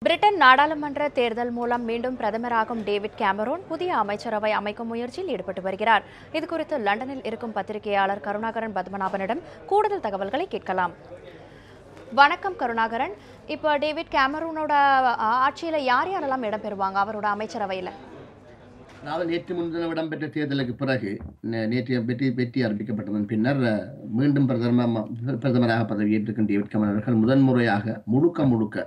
Britain நாடாளுமன்ற தேர்தல் மூலம் மீண்டும் பிரதமராகும் டேவிட் கேமரூன் புதிய அமைச்சரவை அமைக்கும் முயற்சியில் ஈடுபட்டு வருகிறார். இதுகுறித்து லண்டனில் இருக்கும் பத்திரிகையாளர் கருணாகரன் பத்மநாபனிடம் கூடுதல் தகவல்களை கேட்கலாம். வணக்கம் கருணாகரன். இப்போ டேவிட் கேமரூனோட ஆட்சியில் யார் யாரெல்லாம் இடம்பெறுவாங்க அவரோட அமைச்சரவையில்? அதாவது நேற்று முன்தினம் இடம்பெற்ற தேர்தலுக்கு பிறகு நேற்று வெற்றி அறிவிக்கப்பட்டதன் பின்னர் மீண்டும் பிரதமராக பதவியேற்றிருக்கும் டேவிட் கேமரூன் அவர்கள் முதன்முறையாக முழுக்க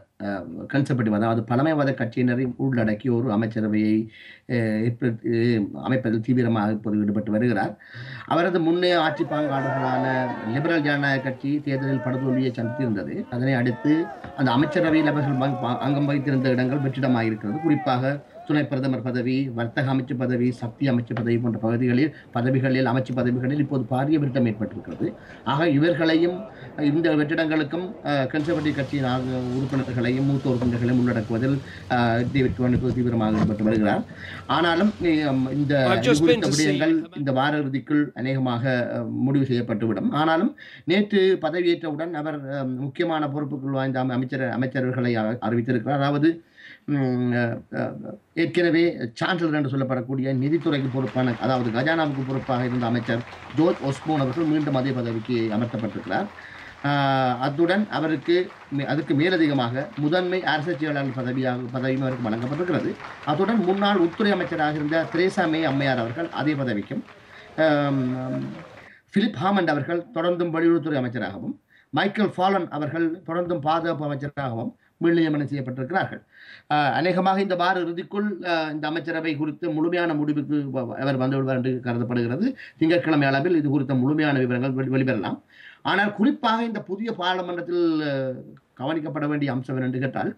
கன்சர்வேட்டிவ் அதாவது பழமைவாத கட்சியினரை உள்ளடக்கி ஒரு அமைச்சரவையை அமைப்பதில் தீவிரமாக இப்போது ஈடுபட்டு வருகிறார். அவரது முன்னே ஆட்சி பங்காளர்களான லிபரல் ஜனநாயக கட்சி தேர்தலில் படுதோல்வியை சந்தித்திருந்தது. அதனை அடுத்து அந்த அமைச்சரவையில் அவர்கள் அங்கம் வகித்திருந்த இடங்கள் வெற்றிடமாக இருக்கிறது. குறிப்பாக துணை பிரதமர் பதவி, வர்த்தக அமைச்சு பதவி, சக்தி அமைச்சு பதவி போன்ற பதவிகளில் அமைச்சு பதவிகளில் இப்போது பாரிய விருட்டம் ஏற்பட்டிருக்கிறது. ஆக இவர்களையும் இந்த வெற்றிடங்களுக்கும் கன்சர்வேட்டிவ் கட்சியின் உறுப்பினர்களையும் மூத்த உறுப்பினர்களையும் உள்ளடக்குவதில் டேவிட் கேமரூன் தீவிரமாக ஈடுபட்டு வருகிறார். ஆனாலும் இந்த விடயங்கள் இந்த வார இறுதிக்குள் அநேகமாக முடிவு செய்யப்பட்டுவிடும். ஆனாலும் நேற்று பதவியேற்றவுடன் அவர் முக்கியமான பொறுப்புகள் வாய்ந்த அமைச்சர்களை அறிவித்திருக்கிறார். அதாவது ஏற்கனவே சான்சலர் என்று சொல்லப்படக்கூடிய நிதித்துறைக்கு பொறுப்பான அதாவது கஜானாவுக்கு பொறுப்பாக இருந்த அமைச்சர் ஜோர்ஜ் ஒஸ்போன் அவர்கள் மீண்டும் அதே பதவிக்கு அமர்த்தப்பட்டிருக்கிறார். அத்துடன் அதுக்கு மேலதிகமாக முதன்மை அரசு செயலாளர் பதவியும் அவருக்கு வழங்கப்பட்டிருக்கிறது. அத்துடன் முன்னாள் உள்துறை அமைச்சராக இருந்த தெரேசா மே அம்மையார் அவர்கள் அதே பதவிக்கும், பிலிப் ஹாமண்ட் அவர்கள் தொடர்ந்தும் வெளியுறவுத்துறை அமைச்சராகவும், மைக்கேல் ஃபாலன் அவர்கள் தொடர்ந்தும் பாதுகாப்பு அமைச்சராகவும் நியமனம் செய்யப்பட்டிருக்கிறார்கள். அநேகமாக இந்த வார இறுதிக்குள் இந்த அமைச்சரவை குறித்து முழுமையான முடிவுக்கு அவர் வந்துவிடுவார் என்று கருதப்படுகிறது. திங்கட்கிழமை அளவில் இது குறித்த முழுமையான விவரங்கள் வெளிவரலாம். ஆனால் குறிப்பாக இந்த புதிய பாராளுமன்றத்தில் கவனிக்கப்பட வேண்டிய அம்சம் என்று கேட்டால்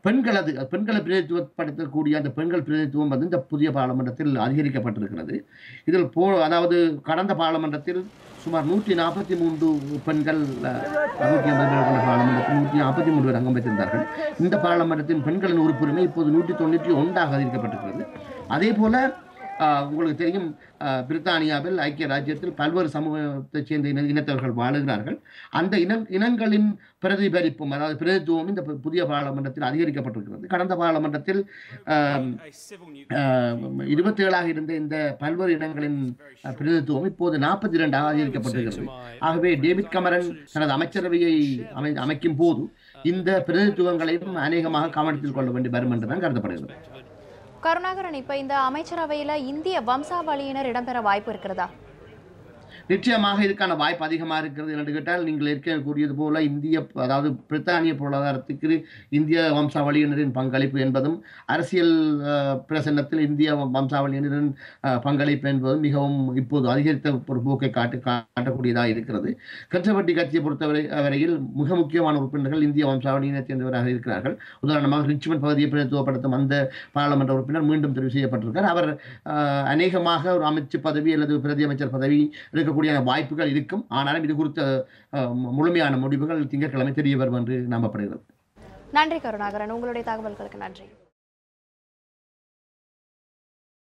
பெண்களை பிரதிநிதித்துவப்படுத்தக்கூடிய அந்த பெண்கள் பிரதிநிதித்துவம் வந்து இந்த புதிய பாராளுமன்றத்தில் அதிகரிக்கப்பட்டிருக்கிறது. இதில் அதாவது கடந்த பாராளுமன்றத்தில் சுமார் 143 பெண்கள் 150 பாராளுமன்றத்தில் 143 பேர் அங்கம் வைத்திருந்தார்கள். இந்த பாராளுமன்றத்தின் பெண்களின் உறுப்புரிமை இப்போது 191 அதிகரிக்கப்பட்டிருக்கிறது. அதே போல உங்களுக்கு தெரியும், பிரித்தானியாவில் ஐக்கிய ராஜ்யத்தில் பல்வேறு சமூகத்தைச் சேர்ந்த இனத்தவர்கள் வாழுகிறார்கள். அந்த இனங்களின் பிரதிபலிப்பும் அதாவது பிரதித்துவமும் இந்த புதிய பாராளுமன்றத்தில் அதிகரிக்கப்பட்டிருக்கிறது. கடந்த பாராளுமன்றத்தில் 27 இருந்த இந்த பல்வேறு இனங்களின் பிரதித்துவம் இப்போது 42 அதிகரிக்கப்பட்டிருக்கிறது. ஆகவே டேவிட் கேமரூன் தனது அமைச்சரவையை அமைக்கும் போது இந்த பிரதித்துவங்களையும் அநேகமாக கவனத்தில் கொள்ள வேண்டி வரும் என்றுதான் கருதப்படுகிறது. கருணாகரன், இப்ப இந்த அமைச்சரவையில இந்திய வம்சாவளியினர் இடம்பெற வாய்ப்பு இருக்கிறதா? நிச்சயமாக இதுக்கான வாய்ப்பு அதிகமாக இருக்கிறது என்று கேட்டால், நீங்கள் கூறியது போல அதாவது பிரித்தானிய பொருளாதாரத்துக்கு இந்திய வம்சாவளியினரின் பங்களிப்பு என்பதும் அரசியல் பிரசன்னத்தில் இந்திய வம்சாவளியினரின் பங்களிப்பு என்பதும் மிகவும் இப்போது அதிகரித்த ஒரு போக்கை காட்டக்கூடியதாக இருக்கிறது. கன்சர்வேட்டிவ் கட்சியை பொறுத்தவரையில் மிக முக்கியமான உறுப்பினர்கள் இந்திய வம்சாவளியினை சேர்ந்தவராக இருக்கிறார்கள். உதாரணமாக ரிச்மண்ட் பகுதியை பிரதித்துவப்படுத்தும் அந்த பாராளுமன்ற உறுப்பினர் மீண்டும் தெரிவு செய்யப்பட்டிருக்கிறார். அவர் அநேகமாக ஒரு அமைச்சு பதவி அல்லது பிரதி அமைச்சர் பதவி இருக்கக்கூடிய வாய்ப்புகள் இருக்கும். ஆனாலும் இது குறித்த முழுமையான முடிவுகள் திங்கட்கிழமை தெரிய வரும் என்று நம்பப்படுகிறது. நன்றி கருணாகரன், உங்களுடைய தகவல்களுக்கு நன்றி.